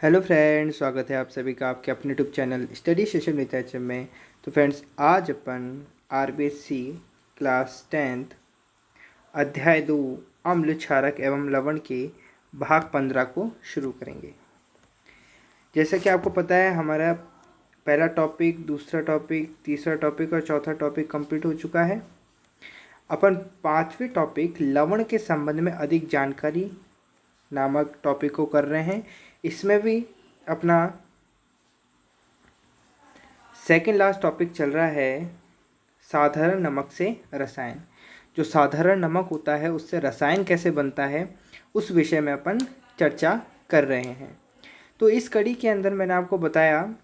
Hello friends, स्वागत है आप सभी का आपके अपने YouTube channel study session with H में। तो फ्रेंड्स, आज अपन आरबीएससी क्लास 10th अध्याय 2 अम्ल क्षारक एवं लवण के भाग 15 को शुरू करेंगे। जैसा कि आपको पता है, हमारा पहला टॉपिक, दूसरा टॉपिक, तीसरा टॉपिक और चौथा टॉपिक कंप्लीट हो चुका है। अपन पांचवें टॉपिक लवण के संबंध में अधिक जानकारी नामक टॉपिक को कर रहे हैं। इसमें भी अपना सेकेंड लास्ट टॉपिक चल रहा है साधारण नमक से रसायन। जो साधारण नमक होता है उससे रसायन कैसे बनता है, उस विषय में अपन चर्चा कर रहे हैं। तो इस कड़ी के अंदर मैंने आपको बताया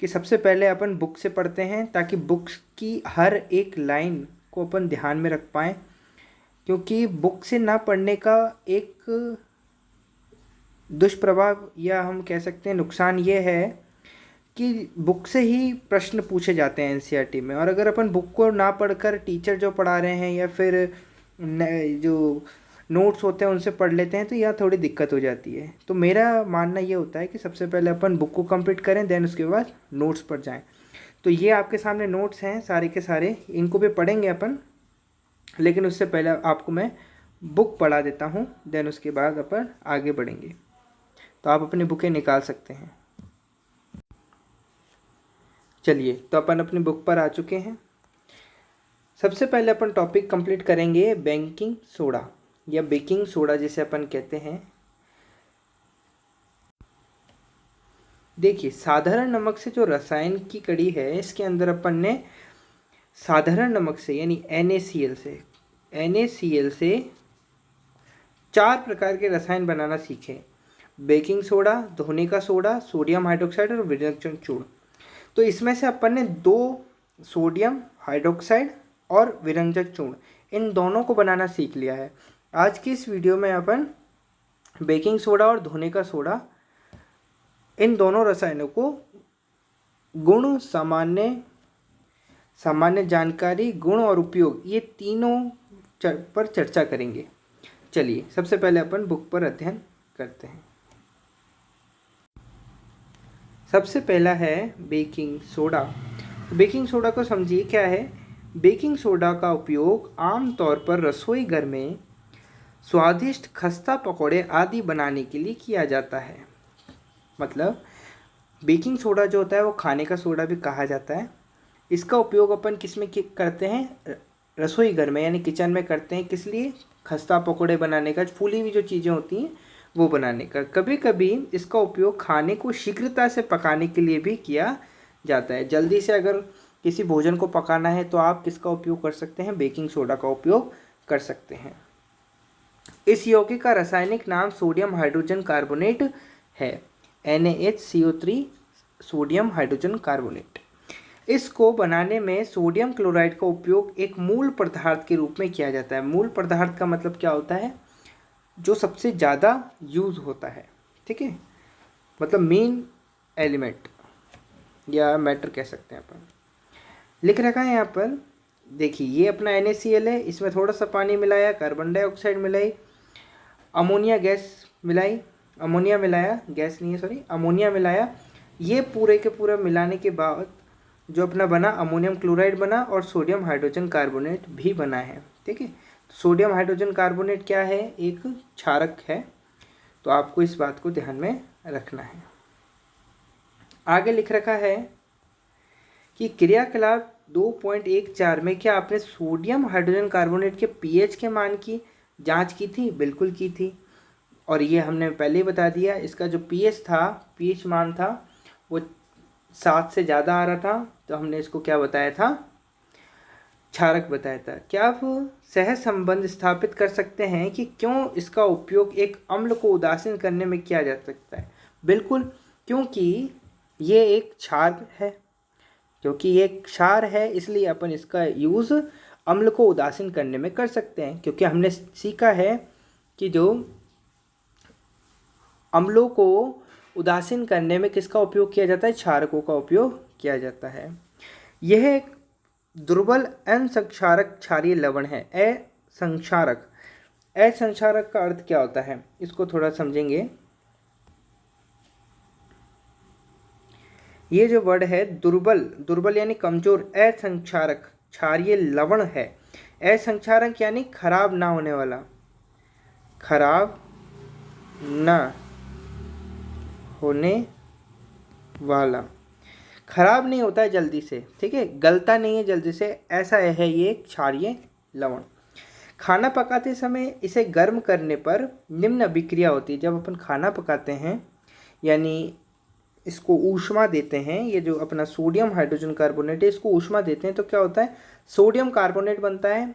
कि सबसे पहले अपन बुक से पढ़ते हैं, ताकि बुक्स की हर एक लाइन को अपन ध्यान में रख पाएँ। क्योंकि बुक से ना पढ़ने का एक दुष्प्रभाव या हम कह सकते हैं नुकसान ये है कि बुक से ही प्रश्न पूछे जाते हैं एनसीईआरटी में। और अगर अपन बुक को ना पढ़कर टीचर जो पढ़ा रहे हैं या फिर जो नोट्स होते हैं उनसे पढ़ लेते हैं, तो यह थोड़ी दिक्कत हो जाती है। तो मेरा मानना ये होता है कि सबसे पहले अपन बुक को कंप्लीट करें, देन उसके बाद नोट्स पर जाएं। तो ये आपके सामने नोट्स हैं सारे के सारे, इनको भी पढ़ेंगे अपन, लेकिन उससे पहले आपको मैं बुक पढ़ा देता हूँ, देन उसके बाद अपन आगे बढ़ेंगे। तो आप अपनी बुकें निकाल सकते हैं। चलिए, तो अपन अपनी बुक पर आ चुके हैं। सबसे पहले अपन टॉपिक कंप्लीट करेंगे बेकिंग सोडा या बेकिंग सोडा जिसे अपन कहते हैं। देखिए, साधारण नमक से जो रसायन की कड़ी है, इसके अंदर अपन ने साधारण नमक से यानी NaCl से 4 प्रकार के रसायन बनाना सीखे। बेकिंग सोडा, धोने का सोडा, सोडियम हाइड्रोक्साइड और विरंजन चूर्ण। तो इसमें से अपन ने 2 सोडियम हाइड्रोक्साइड और विरंजक चूर्ण, इन दोनों को बनाना सीख लिया है। आज की इस वीडियो में अपन बेकिंग सोडा और धोने का सोडा, इन दोनों रसायनों को गुण, सामान्य जानकारी, गुण और उपयोग, ये तीनों पर चर्चा करेंगे। चलिए, सबसे पहले अपन बुक पर अध्ययन करते हैं। सबसे पहला है बेकिंग सोडा। बेकिंग सोडा को समझिए क्या है। बेकिंग सोडा का उपयोग आमतौर पर रसोई घर में स्वादिष्ट खस्ता पकौड़े आदि बनाने के लिए किया जाता है। मतलब बेकिंग सोडा जो होता है वो खाने का सोडा भी कहा जाता है। इसका उपयोग अपन किस में करते हैं? रसोई घर में यानी किचन में करते हैं। किस लिए? खस्ता पकौड़े बनाने का, फूली हुई जो चीज़ें होती हैं वो बनाने का। कभी कभी इसका उपयोग खाने को शीघ्रता से पकाने के लिए भी किया जाता है। जल्दी से अगर किसी भोजन को पकाना है तो आप किसका उपयोग कर सकते हैं? बेकिंग सोडा का उपयोग कर सकते हैं। इस यौगिक का रासायनिक नाम सोडियम हाइड्रोजन कार्बोनेट है, NaHCO3 सोडियम हाइड्रोजन कार्बोनेट। इसको बनाने में सोडियम क्लोराइड का उपयोग एक मूल पदार्थ के रूप में किया जाता है। मूल पदार्थ का मतलब क्या होता है? जो सबसे ज़्यादा यूज़ होता है, ठीक है, मतलब मेन एलिमेंट या मैटर कह सकते हैं अपन। लिख रखा है यहाँ पर, देखिए ये अपना NaCl है, इसमें थोड़ा सा पानी मिलाया, कार्बन डाइऑक्साइड मिलाई, अमोनिया गैस मिलाई, अमोनिया मिलाया, गैस नहीं है सॉरी, अमोनिया मिलाया। ये पूरे के पूरा मिलाने के बाद जो अपना बना अमोनियम क्लोराइड बना और सोडियम हाइड्रोजन कार्बोनेट भी बना है, ठीक है। सोडियम हाइड्रोजन कार्बोनेट क्या है? एक क्षारक है। तो आपको इस बात को ध्यान में रखना है। आगे लिख रखा है कि क्रियाकलाप 2.14 में क्या आपने सोडियम हाइड्रोजन कार्बोनेट के पीएच के मान की जांच की थी? बिल्कुल की थी। और ये हमने पहले ही बता दिया, इसका जो पीएच था, पीएच मान था, वो 7 से ज़्यादा आ रहा था, तो हमने इसको क्या बताया था? क्षारक बताया था। क्या आप सहज संबंध स्थापित कर सकते हैं कि क्यों इसका उपयोग एक अम्ल को उदासीन करने में किया जा सकता है? बिल्कुल, क्योंकि ये एक क्षार है। क्योंकि ये क्षार है इसलिए अपन इसका यूज़ अम्ल को उदासीन करने में कर सकते हैं। क्योंकि हमने सीखा है कि जो अम्लों को उदासीन करने में किसका उपयोग किया जाता है? क्षारकों का उपयोग किया जाता है। यह एक दुर्बल असंक्षारक क्षारीय लवण है। असंक्षारक, असंक्षारक का अर्थ क्या होता है? इसको थोड़ा समझेंगे। ये जो वर्ड है दुर्बल, दुर्बल यानी कमजोर, असंक्षारक, क्षारीय लवण है। असंक्षारक यानी खराब ना होने वाला, खराब ना होने वाला, खराब नहीं होता है जल्दी से, ठीक है, गलता नहीं है जल्दी से, ऐसा है ये क्षारीय लवण। खाना पकाते समय इसे गर्म करने पर निम्न अभिक्रिया होती है। जब अपन खाना पकाते हैं यानी इसको ऊष्मा देते हैं, ये जो अपना सोडियम हाइड्रोजन कार्बोनेट है इसको ऊष्मा देते हैं तो क्या होता है, सोडियम कार्बोनेट बनता है,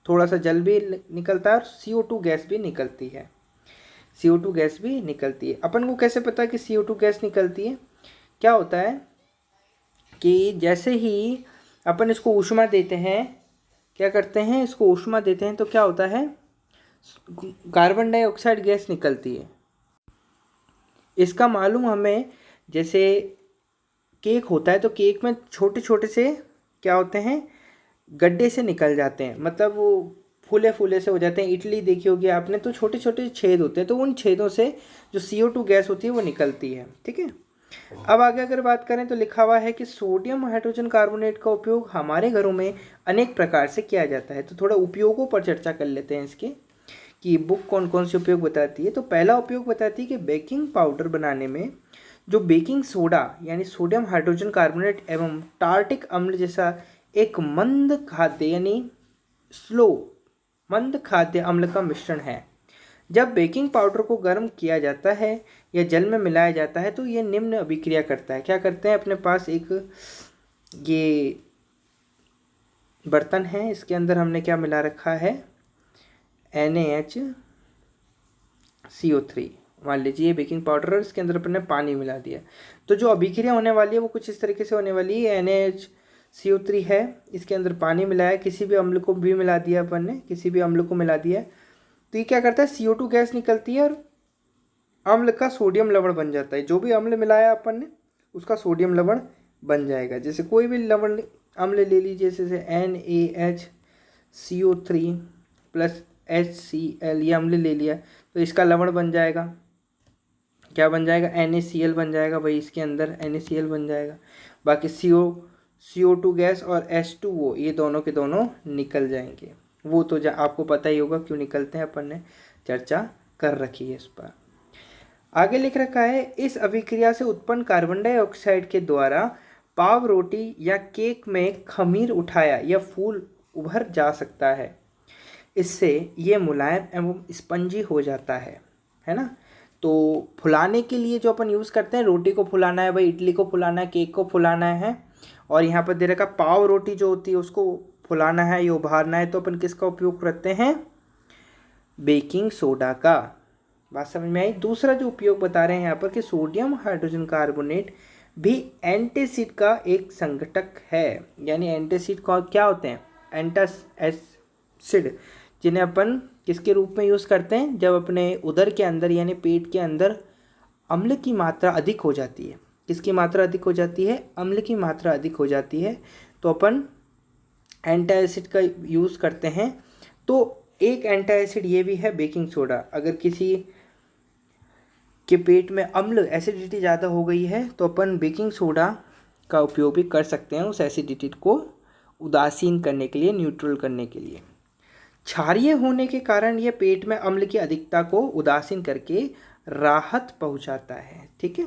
थोड़ा सा जल भी निकलता है और CO2 गैस भी निकलती है, CO2 गैस भी निकलती है। अपन को कैसे पता है कि CO2 गैस निकलती है? क्या होता है कि जैसे ही अपन इसको ऊष्मा देते हैं, क्या करते हैं, इसको ऊष्मा देते हैं तो क्या होता है, कार्बन डाइऑक्साइड गैस निकलती है। इसका मालूम हमें, जैसे केक होता है तो केक में छोटे छोटे से क्या होते हैं, गड्ढे से निकल जाते हैं, मतलब वो फूले फूले से हो जाते हैं। इडली देखी होगी आपने तो छोटे छोटे छेद होते हैं, तो उन छेदों से जो CO2 गैस होती है वो निकलती है, ठीक है। अब आगे अगर बात करें तो लिखा हुआ है कि सोडियम हाइड्रोजन कार्बोनेट का उपयोग हमारे घरों में अनेक प्रकार से किया जाता है। तो थोड़ा उपयोगों पर चर्चा कर लेते हैं इसके, कि बुक कौन कौन से उपयोग बताती है। तो पहला उपयोग बताती है कि बेकिंग पाउडर बनाने में जो बेकिंग सोडा यानी सोडियम हाइड्रोजन कार्बोनेट एवं टार्टिक अम्ल जैसा एक मंद खाद्य यानी स्लो मंद खाद्य अम्ल का मिश्रण है, जब बेकिंग पाउडर को गर्म किया जाता है या जल में मिलाया जाता है तो ये निम्न अभिक्रिया करता है। क्या करते हैं, अपने पास एक ये बर्तन है, इसके अंदर हमने क्या मिला रखा है, NaHCO3 मान लीजिए बेकिंग पाउडर, और इसके अंदर अपन ने पानी मिला दिया, तो जो अभिक्रिया होने वाली है वो कुछ इस तरीके से होने वाली है। NaHCO3 है, इसके अंदर पानी मिलाया, किसी भी अम्ल को भी मिला दिया अपन ने, किसी भी अम्ल को मिला दिया, तो ये क्या करता है, CO2 गैस निकलती है और अम्ल का सोडियम लवण बन जाता है। जो भी अम्ल मिलाया अपन ने उसका सोडियम लवण बन जाएगा। जैसे कोई भी लवण अम्ल ले लीजिए, जैसे NaHCO3 प्लस HCl, ये अम्ल ले लिया तो इसका लवण बन जाएगा, क्या बन जाएगा, NaCl बन जाएगा भाई, इसके अंदर NaCl बन जाएगा। बाकी CO2 गैस और H2O ये दोनों के दोनों निकल जाएंगे। वो तो आपको पता ही होगा क्यों निकलते हैं, अपन ने चर्चा कर रखी है इस पर। आगे लिख रखा है, इस अभिक्रिया से उत्पन्न कार्बन डाइऑक्साइड के द्वारा पाव रोटी या केक में खमीर उठाया या फूल उभर जा सकता है। इससे ये मुलायम एवं स्पंजी हो जाता है ना। तो फुलाने के लिए जो अपन यूज़ करते हैं, रोटी को फुलाना है भाई, इडली को फुलाना है, केक को फुलाना है, और यहाँ पर दे रखा पाव रोटी जो होती है उसको फुलाना है या उभारना है, तो अपन किसका उपयोग करते हैं, बेकिंग सोडा का। बात समझ में आई। दूसरा जो उपयोग बता रहे हैं यहाँ पर कि सोडियम हाइड्रोजन कार्बोनेट भी एंटासिड का एक संघटक है। यानी एंटासिड का क्या होते हैं, एंटासिड, जिन्हें अपन किसके रूप में यूज़ करते हैं, जब अपने उदर के अंदर यानी पेट के अंदर अम्ल की मात्रा अधिक हो जाती है। किसकी मात्रा अधिक हो जाती है, अम्ल की मात्रा अधिक हो जाती है, तो अपन एंटासिड का यूज़ करते हैं। तो एक एंटासिड ये भी है बेकिंग सोडा। अगर किसी के पेट में अम्ल एसिडिटी ज़्यादा हो गई है तो अपन बेकिंग सोडा का उपयोग भी कर सकते हैं उस एसिडिटी को उदासीन करने के लिए, न्यूट्रल करने के लिए। क्षारीय होने के कारण यह पेट में अम्ल की अधिकता को उदासीन करके राहत पहुंचाता है, ठीक है।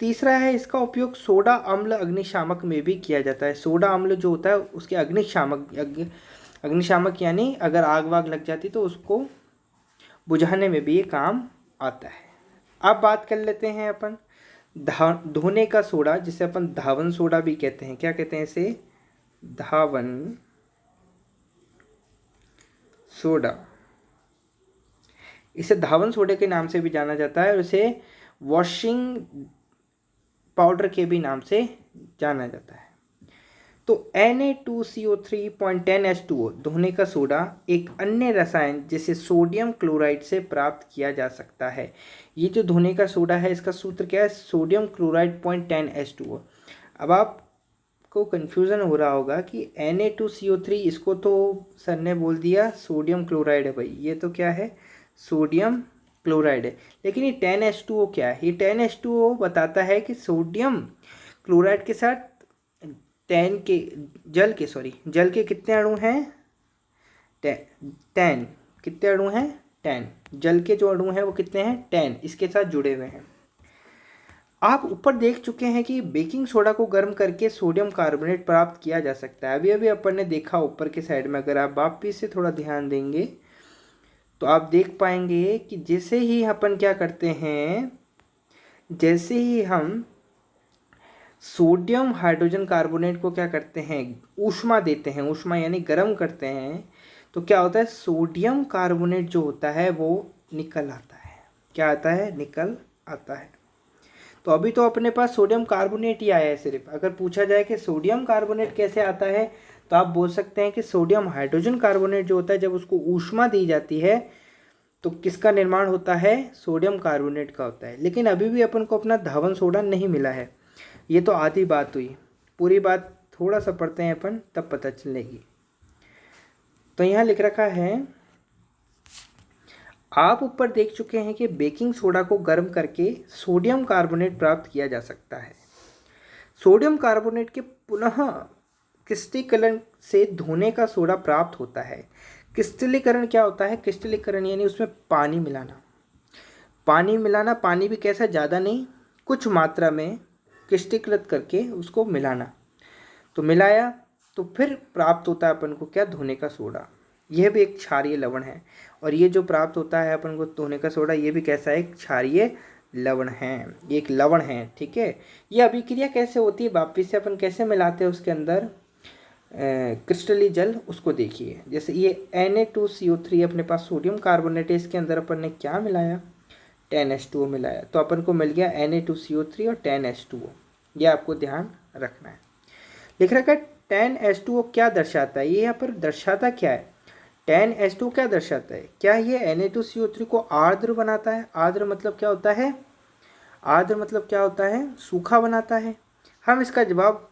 तीसरा है, इसका उपयोग सोडा अम्ल अग्निशामक में भी किया जाता है। सोडा अम्ल जो होता है उसके अग्निशामक यानी अगर आग वाग लग जाती तो उसको बुझाने में भी ये काम आता है। अब बात कर लेते हैं अपन धोने का सोडा, जिसे अपन धावन सोडा भी कहते हैं। क्या कहते हैं इसे, धावन सोडा। इसे धावन सोडे के नाम से भी जाना जाता है और इसे वॉशिंग पाउडर के भी नाम से जाना जाता है। तो Na2CO3.10H2O धोने का सोडा एक अन्य रसायन जिसे सोडियम क्लोराइड से प्राप्त किया जा सकता है। ये जो धोने का सोडा है इसका सूत्र क्या है, सोडियम क्लोराइड 0.10H2O। अब आपको कन्फ्यूज़न हो रहा होगा कि Na2CO3 इसको तो सर ने बोल दिया सोडियम क्लोराइड है भाई, ये तो क्या है, सोडियम क्लोराइड है। लेकिन ये 10H2O क्या है? ये 10H2O बताता है कि सोडियम क्लोराइड के साथ जल के कितने अणु हैं? 10। कितने अणु हैं? 10। जल के जो अणु हैं वो कितने हैं? 10 इसके साथ जुड़े हुए हैं। आप ऊपर देख चुके हैं कि बेकिंग सोडा को गर्म करके सोडियम कार्बोनेट प्राप्त किया जा सकता है। अभी अभी अपन ने देखा ऊपर के साइड में, अगर आप वापिस से थोड़ा ध्यान देंगे तो आप देख पाएंगे कि जैसे ही अपन क्या करते हैं, जैसे ही हम सोडियम हाइड्रोजन कार्बोनेट को क्या करते हैं, ऊष्मा देते हैं, ऊष्मा यानी गर्म करते हैं, तो क्या होता है, सोडियम कार्बोनेट जो होता है वो निकल आता है। क्या आता है? निकल आता है। तो अभी तो अपने पास सोडियम कार्बोनेट ही आया है सिर्फ। अगर पूछा जाए कि सोडियम कार्बोनेट कैसे आता है, तो आप बोल सकते हैं कि सोडियम हाइड्रोजन कार्बोनेट जो होता है, जब उसको ऊष्मा दी जाती है तो किसका निर्माण होता है? सोडियम कार्बोनेट का होता है। लेकिन अभी भी अपन को अपना धावन सोडा नहीं मिला है। ये तो आधी बात हुई, पूरी बात थोड़ा सा पढ़ते हैं अपन, तब पता चलेगी। तो यहाँ लिख रखा है, आप ऊपर देख चुके हैं कि बेकिंग सोडा को गर्म करके सोडियम कार्बोनेट प्राप्त किया जा सकता है। सोडियम कार्बोनेट के पुनः क्रिस्टलीकरण से धोने का सोडा प्राप्त होता है। क्रिस्टलीकरण क्या होता है? क्रिस्टलीकरण यानी उसमें पानी मिलाना। पानी मिलाना, पानी भी कैसा? ज़्यादा नहीं, कुछ मात्रा में क्रिस्टलीकृत करके उसको मिलाना। तो मिलाया तो फिर प्राप्त होता है अपन को क्या? धोने का सोडा। यह भी एक क्षारीय लवण है। और ये जो प्राप्त होता है अपन को धोने का सोडा, ये भी कैसा है? एक क्षारीय लवण है, एक लवण है। ठीक है। ये अभिक्रिया कैसे होती है, वापिस से अपन कैसे मिलाते हैं उसके अंदर क्रिस्टली जल, उसको देखिए। जैसे ये Na2CO3 अपने पास सोडियम कार्बोनेट है, इसके अंदर अपन ने क्या मिलाया? 10H2O मिलाया, तो अपन को मिल गया Na2CO3 और 10H2O। ये आपको ध्यान रखना है। लिख रखा है 10H2O क्या दर्शाता है? ये यहाँ पर दर्शाता क्या है? 10H2O क्या दर्शाता है? क्या ये Na2CO3 को आर्द्र बनाता है? आर्द्र मतलब क्या होता है? आर्द्र मतलब क्या होता है? सूखा बनाता है। हम इसका जवाब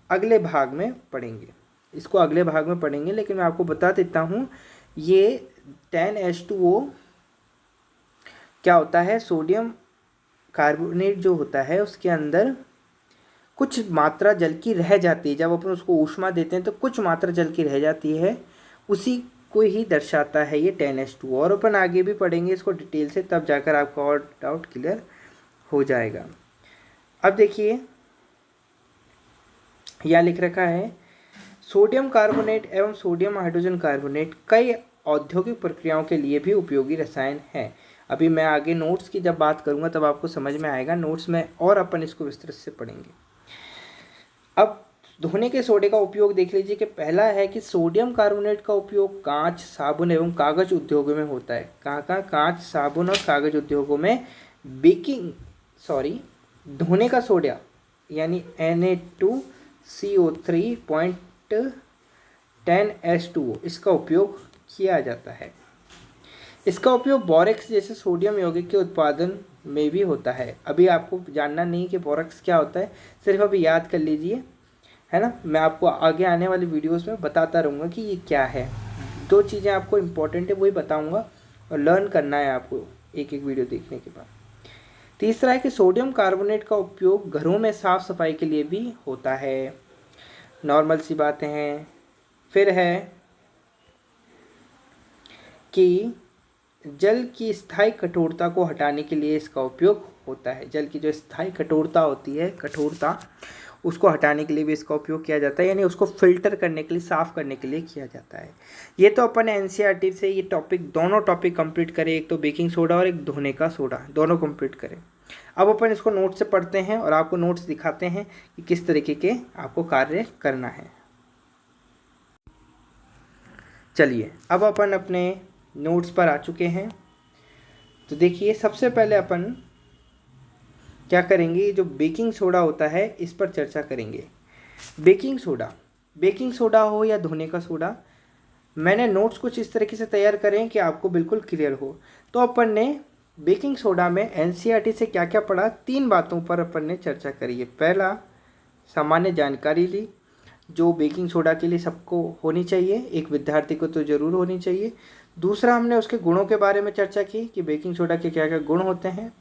अगले भाग में पढ़ेंगे, इसको अगले भाग में पढ़ेंगे। लेकिन मैं आपको बता देता हूँ, ये 10H2O क्या होता है? सोडियम कार्बोनेट जो होता है उसके अंदर कुछ मात्रा जल की रह जाती है। जब अपन उसको ऊष्मा देते हैं तो कुछ मात्रा जल की रह जाती है, उसी को ही दर्शाता है ये 10H2O। और अपन आगे भी पढ़ेंगे इसको डिटेल से, तब जाकर आपका और डाउट क्लियर हो जाएगा। अब देखिए यहाँ लिख रखा है, सोडियम कार्बोनेट एवं सोडियम हाइड्रोजन कार्बोनेट कई औद्योगिक प्रक्रियाओं के लिए भी उपयोगी रसायन है। अभी मैं आगे नोट्स की जब बात करूँगा तब आपको समझ में आएगा, नोट्स में और अपन इसको विस्तृत से पढ़ेंगे। अब धोने के सोडे का उपयोग देख लीजिए कि पहला है कि सोडियम कार्बोनेट का उपयोग कांच, साबुन एवं कागज उद्योगों में होता है। कहाँ कहाँ? कांच, साबुन और कागज उद्योगों में धोने का सोडा यानी Na2CO3.10H2O इसका उपयोग किया जाता है। इसका उपयोग बोरेक्स जैसे सोडियम यौगिक के उत्पादन में भी होता है। अभी आपको जानना नहीं कि बोरेक्स क्या होता है, सिर्फ अभी याद कर लीजिए, है ना। मैं आपको आगे आने वाली वीडियोस में बताता रहूँगा कि ये क्या है। दो चीज़ें आपको इम्पोर्टेंट है वही बताऊँगा, और लर्न करना है आपको एक एक वीडियो देखने के बाद। तीसरा है कि सोडियम कार्बोनेट का उपयोग घरों में साफ सफाई के लिए भी होता है। नॉर्मल सी बातें हैं। फिर है कि जल की स्थायी कठोरता को हटाने के लिए इसका उपयोग होता है। जल की जो स्थायी कठोरता होती है, कठोरता, उसको हटाने के लिए भी इसका उपयोग किया जाता है, यानी उसको फिल्टर करने के लिए, साफ़ करने के लिए किया जाता है। ये तो अपन एनसीईआरटी से ये टॉपिक, दोनों टॉपिक कंप्लीट करें, एक तो बेकिंग सोडा और एक धोने का सोडा, दोनों कंप्लीट करें। अब अपन इसको नोट से पढ़ते हैं और आपको नोट्स दिखाते हैं कि किस तरीके के आपको कार्य करना है। चलिए अब अपन अपने नोट्स पर आ चुके हैं। तो देखिए सबसे पहले अपन क्या करेंगे, जो बेकिंग सोडा होता है इस पर चर्चा करेंगे। बेकिंग सोडा हो या धोने का सोडा, मैंने नोट्स कुछ इस तरीके से तैयार करें कि आपको बिल्कुल क्लियर हो। तो अपन ने बेकिंग सोडा में एनसीईआरटी से क्या क्या पढ़ा, 3 बातों पर अपन ने चर्चा करी है। पहला, सामान्य जानकारी ली जो बेकिंग सोडा के लिए सबको होनी चाहिए, एक विद्यार्थी को तो ज़रूर होनी चाहिए। दूसरा हमने उसके गुणों के बारे में चर्चा की कि बेकिंग सोडा के क्या क्या गुण होते हैं।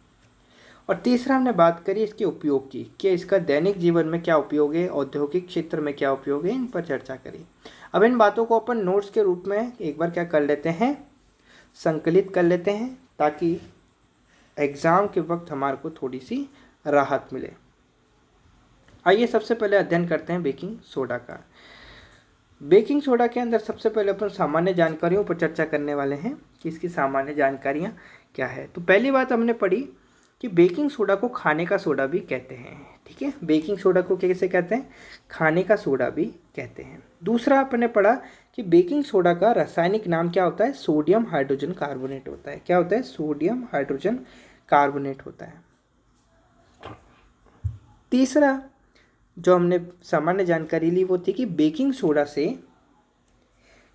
और तीसरा हमने बात करी इसके उपयोग की कि इसका दैनिक जीवन में क्या उपयोग है, औद्योगिक क्षेत्र में क्या उपयोग है, इन पर चर्चा करी। अब इन बातों को अपन नोट्स के रूप में एक बार क्या कर लेते हैं, संकलित कर लेते हैं, ताकि एग्ज़ाम के वक्त हमारे को थोड़ी सी राहत मिले। आइए सबसे पहले अध्ययन करते हैं बेकिंग सोडा का। बेकिंग सोडा के अंदर सबसे पहले अपन सामान्य जानकारियों पर चर्चा करने वाले हैं कि इसकी सामान्य जानकारियाँ क्या है। तो पहली बात हमने पढ़ी कि बेकिंग सोडा को खाने का सोडा भी कहते हैं। ठीक है, बेकिंग सोडा को कैसे कहते हैं, खाने का सोडा भी कहते हैं। दूसरा आपने पढ़ा कि बेकिंग सोडा का रासायनिक नाम क्या होता है, सोडियम हाइड्रोजन कार्बोनेट होता है। क्या होता है, सोडियम हाइड्रोजन कार्बोनेट होता है। तीसरा जो हमने सामान्य जानकारी ली वो थी कि बेकिंग सोडा से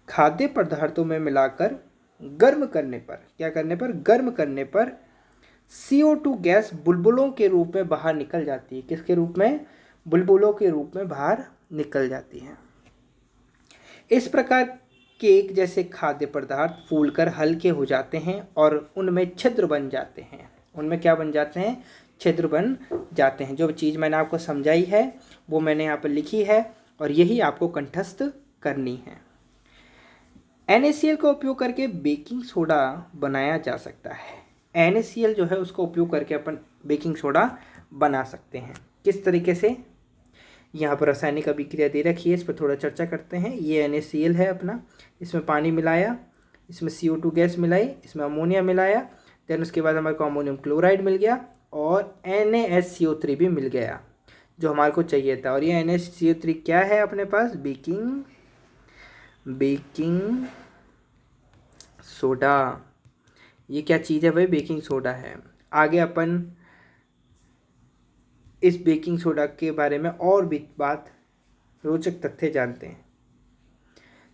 खाद्य पदार्थों में मिलाकर गर्म करने पर, क्या करने पर, गर्म करने पर CO2 गैस बुलबुलों के रूप में बाहर निकल जाती है। किसके रूप में, बुलबुलों के रूप में बाहर निकल जाती है। इस प्रकार केक जैसे खाद्य पदार्थ फूलकर हल्के हो जाते हैं और उनमें छिद्र बन जाते हैं। उनमें क्या बन जाते हैं, छिद्र बन जाते हैं। जो चीज़ मैंने आपको समझाई है वो मैंने यहाँ पर लिखी है और यही आपको कंठस्थ करनी है। NaCl का उपयोग करके बेकिंग सोडा बनाया जा सकता है। NaCl जो है उसका उपयोग करके अपन बेकिंग सोडा बना सकते हैं। किस तरीके से, यहाँ पर रासायनिक अभिक्रिया दे रखी है, इस पर थोड़ा चर्चा करते हैं। ये NaCl है अपना, इसमें पानी मिलाया, इसमें CO2 गैस मिलाई, इसमें अमोनिया मिलाया, देन उसके बाद हमारे को अमोनियम क्लोराइड मिल गया और NaSCO3 भी मिल गया जो हमारे को चाहिए था। और ये NaSCO3 क्या है अपने पास, बेकिंग सोडा। ये क्या चीज़ है भाई, बेकिंग सोडा है। आगे अपन इस बेकिंग सोडा के बारे में और भी बात, रोचक तथ्य जानते हैं।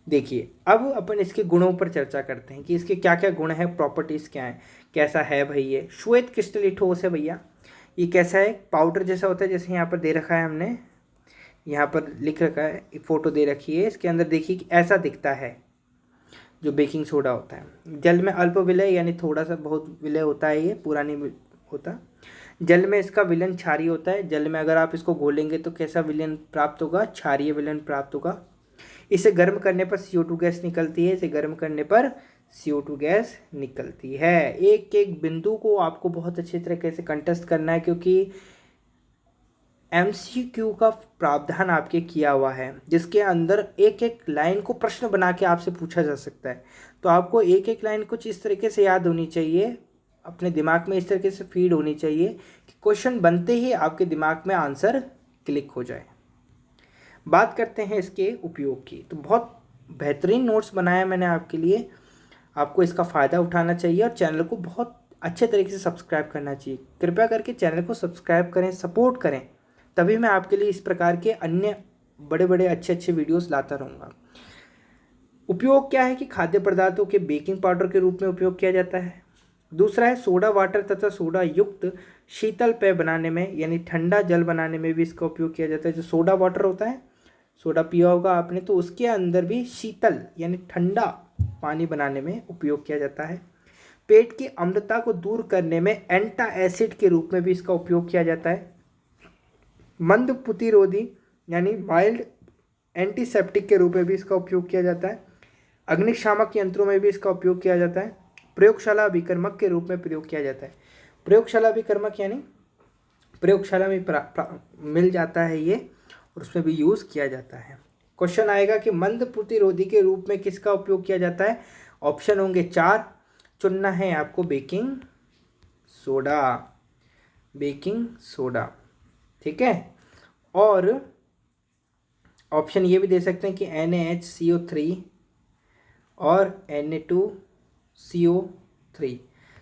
देखिए अब अपन इसके गुणों पर चर्चा करते हैं कि इसके क्या क्या गुण हैं, प्रॉपर्टीज़ क्या हैं। कैसा है भाई, ये श्वेत क्रिस्टलीय ठोस है भैया। ये कैसा है, पाउडर जैसा होता है, जैसे यहाँ पर दे रखा है हमने, यहाँ पर लिख रखा है, फोटो दे रखी है। इसके अंदर देखिए कि ऐसा दिखता है जो बेकिंग सोडा होता है। जल में अल्प विलय यानी थोड़ा सा बहुत विलय होता है, ये पूरा नहीं होता। जल में इसका विलयन क्षारीय होता है। जल में अगर आप इसको घोलेंगे तो कैसा विलयन प्राप्त होगा, क्षारीय विलयन प्राप्त होगा। इसे गर्म करने पर CO2 गैस निकलती है। इसे गर्म करने पर CO2 गैस निकलती है। एक एक बिंदु को आपको बहुत अच्छी तरीके से कंठस्थ करना है, क्योंकि MCQ का प्रावधान आपके किया हुआ है, जिसके अंदर एक एक लाइन को प्रश्न बना के आपसे पूछा जा सकता है। तो आपको एक एक लाइन कुछ इस तरीके से याद होनी चाहिए, अपने दिमाग में इस तरीके से फीड होनी चाहिए कि क्वेश्चन बनते ही आपके दिमाग में आंसर क्लिक हो जाए। बात करते हैं इसके उपयोग की। तो बहुत बेहतरीन नोट्स बनाया मैंने आपके लिए, आपको इसका फ़ायदा उठाना चाहिए और चैनल को बहुत अच्छे तरीके से सब्सक्राइब करना चाहिए। कृपया करके चैनल को सब्सक्राइब करें, सपोर्ट करें, तभी मैं आपके लिए इस प्रकार के अन्य बड़े बड़े अच्छे वीडियोस लाता रहूँगा। उपयोग क्या है कि खाद्य पदार्थों के बेकिंग पाउडर के रूप में उपयोग किया जाता है। दूसरा है सोडा वाटर तथा सोडा युक्त शीतल पेय बनाने में, यानी ठंडा जल बनाने में भी इसका उपयोग किया जाता है। जो सोडा वाटर होता है, सोडा पिया होगा आपने, तो उसके अंदर भी शीतल यानी ठंडा पानी बनाने में उपयोग किया जाता है। पेट की अम्लता को दूर करने में एंटा एसिड के रूप में भी इसका उपयोग किया जाता है। मंद प्रतिरोधी यानी माइल्ड एंटीसेप्टिक के रूप में भी इसका उपयोग किया जाता है। अग्निशामक यंत्रों में भी इसका उपयोग किया जाता है। प्रयोगशाला अभिकर्मक के रूप में प्रयोग किया जाता है। प्रयोगशाला अभिकर्मक यानी प्रयोगशाला में मिल जाता है ये, और उसमें भी यूज़ किया जाता है। क्वेश्चन आएगा कि मंद प्रतिरोधी के रूप में किसका उपयोग किया जाता है। ऑप्शन होंगे 4, चुनना है आपको बेकिंग सोडा, बेकिंग सोडा, ठीक है। और ऑप्शन ये भी दे सकते हैं कि NaHCO3 और Na2CO3,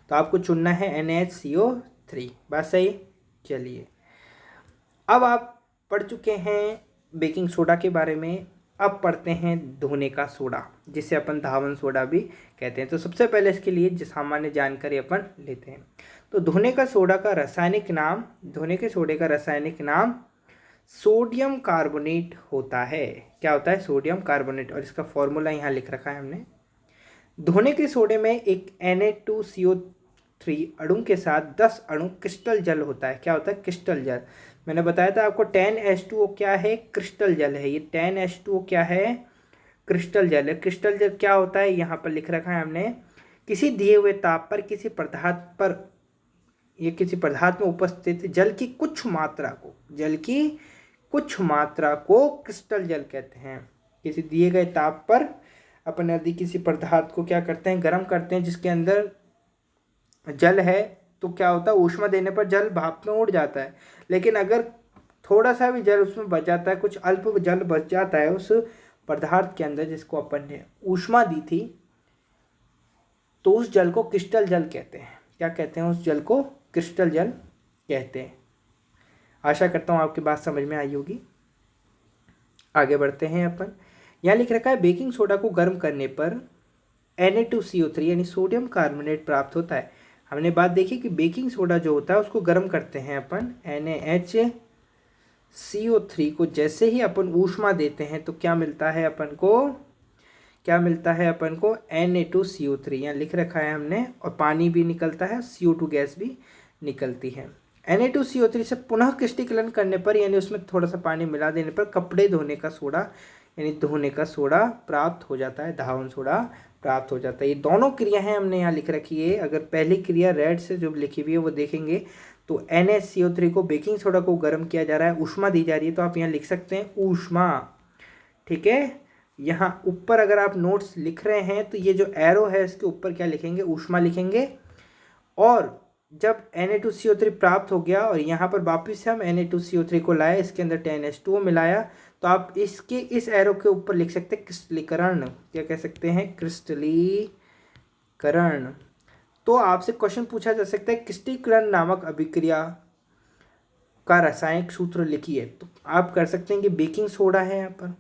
तो आपको चुनना है NaHCO3, बात सही। चलिए अब आप पढ़ चुके हैं बेकिंग सोडा के बारे में, अब पढ़ते हैं धोने का सोडा, जिसे अपन धावन सोडा भी कहते हैं। तो सबसे पहले इसके लिए सामान्य जानकारी अपन लेते हैं। तो धोने का सोडा का रासायनिक नाम, धोने के सोडे का रासायनिक नाम सोडियम कार्बोनेट होता है। क्या होता है, सोडियम कार्बोनेट। और इसका फॉर्मूला यहाँ लिख रखा है हमने, धोने के सोडे में एक Na2CO3 अणु के साथ 10 अणु क्रिस्टल जल होता है। क्या होता है? क्रिस्टल जल। मैंने बताया था आपको 10H2O क्या है? क्रिस्टल जल है। ये 10H2O क्या है? क्रिस्टल जल है। क्रिस्टल जल क्या होता है? यहाँ पर लिख रखा है हमने, किसी दिए हुए ताप पर किसी पदार्थ में उपस्थित जल की कुछ मात्रा को क्रिस्टल जल कहते हैं। किसी दिए गए ताप पर अपन यदि किसी पदार्थ को क्या करते हैं? गर्म करते हैं, जिसके अंदर जल है, तो क्या होता है? ऊष्मा देने पर जल भाप में उड़ जाता है। लेकिन अगर थोड़ा सा भी जल उसमें बच जाता है, कुछ अल्प जल बच जाता है उस पदार्थ के अंदर जिसको अपन ने ऊष्मा दी थी, तो उस जल को क्रिस्टल जल कहते हैं। क्या कहते हैं? उस जल को क्रिस्टल जल कहते हैं। आशा करता हूँ आपकी बात समझ में आई होगी। आगे बढ़ते हैं अपन। यहाँ लिख रखा है बेकिंग सोडा को गर्म करने पर Na2CO3 यानी सोडियम कार्बोनेट प्राप्त होता है। हमने बात देखी कि बेकिंग सोडा जो होता है उसको गर्म करते हैं अपन, NaHCO3 को जैसे ही अपन ऊष्मा देते हैं तो क्या मिलता है अपन को? Na2CO3 यहाँ लिख रखा है हमने, और पानी भी निकलता है, CO2 गैस भी निकलती है। Na2CO3 से पुनः क्रिस्टलीकरण करने पर, यानी उसमें थोड़ा सा पानी मिला देने पर कपड़े धोने का सोडा यानी धोने का सोडा प्राप्त हो जाता है, धावन सोडा प्राप्त हो जाता है। ये दोनों क्रियाएं हमने यहाँ लिख रखी है। अगर पहली क्रिया रेड से जो लिखी हुई है वो देखेंगे तो NaCO3 को बेकिंग सोडा को गर्म किया जा रहा है, ऊष्मा दी जा रही है, तो आप यहाँ लिख सकते हैं ऊष्मा। ठीक है, यहाँ ऊपर अगर आप नोट्स लिख रहे हैं तो ये जो एरो है इसके ऊपर क्या लिखेंगे? ऊष्मा लिखेंगे। और जब Na2CO3 प्राप्त हो गया और यहाँ पर वापस से हम Na2CO3 को लाए, इसके अंदर 10H2O मिलाया, तो आप इस एरो के ऊपर लिख सकते हैं क्रिस्टलीकरण। क्या कह सकते हैं? क्रिस्टलीकरण। तो आपसे क्वेश्चन पूछा जा सकता है क्रिस्टलीकरण नामक अभिक्रिया का रासायनिक सूत्र लिखिए, तो आप कर सकते हैं कि बेकिंग सोडा है, यहाँ पर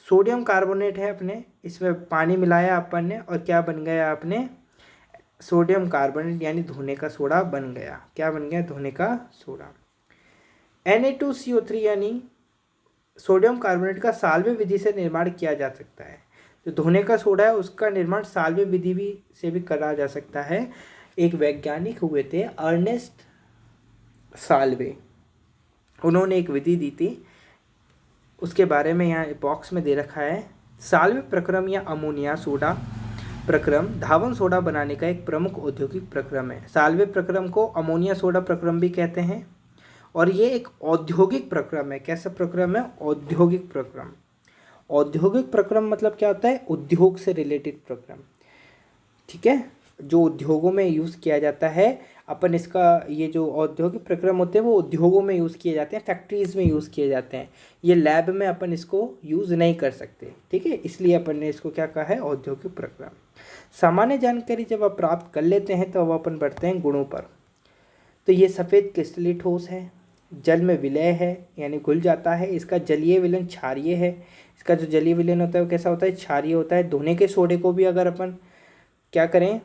सोडियम कार्बोनेट है अपने, इसमें पानी मिलाया अपन ने और क्या बन गया अपने? सोडियम कार्बोनेट यानी धोने का सोडा बन गया। क्या बन गया? धोने का सोडा। Na2CO3 यानी सोडियम कार्बोनेट का साल्वे विधि से निर्माण किया जा सकता है। जो धोने का सोडा है उसका निर्माण साल्वे विधि से भी करा जा सकता है। एक वैज्ञानिक हुए थे अर्नेस्ट साल्वे, उन्होंने एक विधि दी थी, उसके बारे में यहाँ बॉक्स में दे रखा है। साल्वे प्रक्रम या अमोनिया सोडा प्रक्रम धावन सोडा बनाने का एक प्रमुख औद्योगिक प्रक्रम है। साल्वे प्रक्रम को अमोनिया सोडा प्रक्रम भी कहते हैं, और ये एक औद्योगिक प्रक्रम है। कैसा प्रक्रम है? औद्योगिक प्रक्रम। औद्योगिक प्रक्रम मतलब क्या होता है? उद्योग से रिलेटेड प्रक्रम। ठीक है, जो उद्योगों में यूज़ किया जाता है। अपन इसका ये जो औद्योगिक प्रक्रम होते हैं वो उद्योगों में यूज़ किए जाते हैं, फैक्ट्रीज़ में यूज़ किए जाते हैं। ये लैब में अपन इसको यूज़ नहीं कर सकते। ठीक है, इसलिए अपन ने इसको क्या कहा है? औद्योगिक प्रक्रम। सामान्य जानकारी जब आप प्राप्त कर लेते हैं तो अब अपन बढ़ते हैं गुणों पर। तो ये सफ़ेद क्रिस्टलीय ठोस है, जल में विलय है यानी घुल जाता है। इसका जलीय विलयन क्षारीय है। इसका जो जलीय विलयन होता है वो कैसा होता है? क्षारीय होता है। धोने के सोडे को भी अगर अपन क्या करें?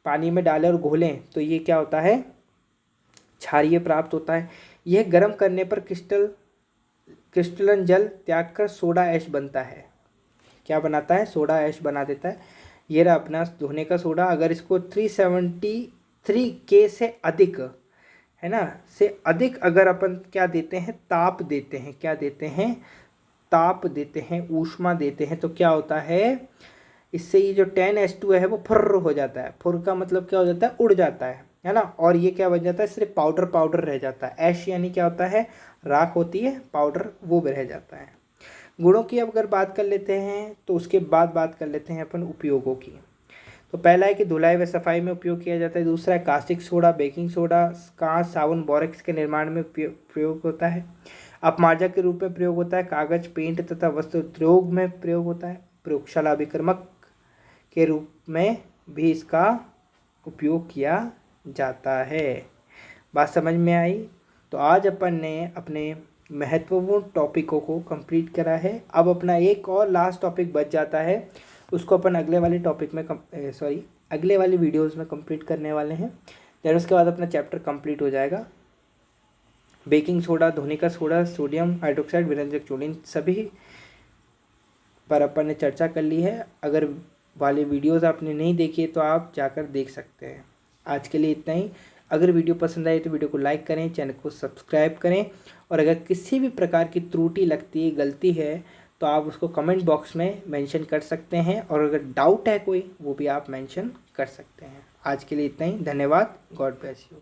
पानी में डालें और घोलें तो ये क्या होता है? क्षारीय प्राप्त होता है। यह गर्म करने पर क्रिस्टलन जल त्याग कर सोडा ऐश बनता है। क्या बनाता है? सोडा ऐश बना देता है। ये रहा अपना धोने का सोडा। अगर इसको 373K से अधिक है ना, से अधिक अगर अपन क्या देते हैं? ताप देते हैं। क्या देते हैं? ताप देते हैं, ऊष्मा देते हैं, तो क्या होता है? इससे ये जो 10H2 है वो फुर्र हो जाता है। फुर्र का मतलब क्या हो जाता है? उड़ जाता है ना। और ये क्या बन जाता है? सिर्फ पाउडर रह जाता है। ऐश यानी क्या होता है? राख होती है, पाउडर वो भी रह जाता है। गुणों की अगर बात कर लेते हैं तो उसके बाद बात कर लेते हैं अपन उपयोगों की। तो पहला है कि धुलाई व सफाई में उपयोग किया जाता है। दूसरा है कास्टिक सोडा, बेकिंग सोडा, कांच, साबुन, बोरेक्स के निर्माण में प्रयोग होता है। अपमार्जक के रूप में प्रयोग होता है। कागज, पेंट तथा वस्त्र उद्योग में प्रयोग होता है। प्रयोगशाला अभिक्रमक के रूप में भी इसका उपयोग किया जाता है। बात समझ में आई? तो आज अपन ने अपने महत्वपूर्ण टॉपिकों को कंप्लीट करा है। अब अपना एक और लास्ट टॉपिक बच जाता है, उसको अपन अगले वाले टॉपिक में अगले वाले वीडियोस में कंप्लीट करने वाले हैं। देन उसके बाद अपना चैप्टर कंप्लीट हो जाएगा। बेकिंग सोडा, धोने का सोडा, सोडियम हाइड्रोक्साइड, विरंजक चूर्ण, इन सभी पर अपन ने चर्चा कर ली है। अगर वाले वीडियोस आपने नहीं देखे तो आप जाकर देख सकते हैं। आज के लिए इतना ही। अगर वीडियो पसंद आए तो वीडियो को लाइक करें, चैनल को सब्सक्राइब करें, और अगर किसी भी प्रकार की त्रुटि लगती है, गलती है, तो आप उसको कमेंट बॉक्स में मेंशन कर सकते हैं, और अगर डाउट है कोई वो भी आप मेंशन कर सकते हैं। आज के लिए इतना ही। धन्यवाद। God bless you.